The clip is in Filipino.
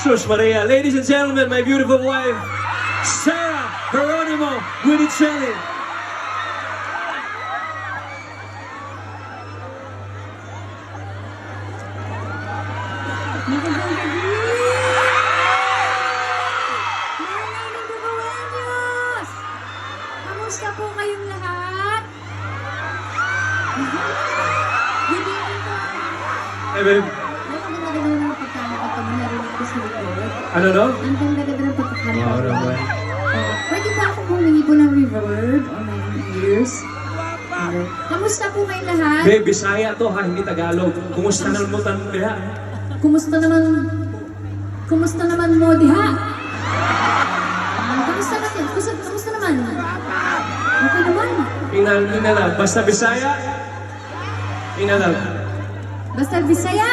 Sus Maria. Ladies and gentlemen, my beautiful wife, Sarah Geronimo Guidicelli. Magandang gabi! Mga Bukawenyos! Kamusta po kayong lahat? Good evening po. Hey babe, Ay, ang ganda-ganda ng pagkakataon pag narinig ko sa likod. ano no? Ang ganda-ganda ng pagkakataon. Wow naman. Pwede ba ako humingi po ng reverb on my ears? Kamusta po kayong lahat? Babe, Bisaya to ha, hindi Tagalog. Kumusta na mo tanong kaya? Kumusta naman mo diha? Kumusta naman? Okay naman. Inalag. Basta Bisaya, inalag. Basta Bisaya.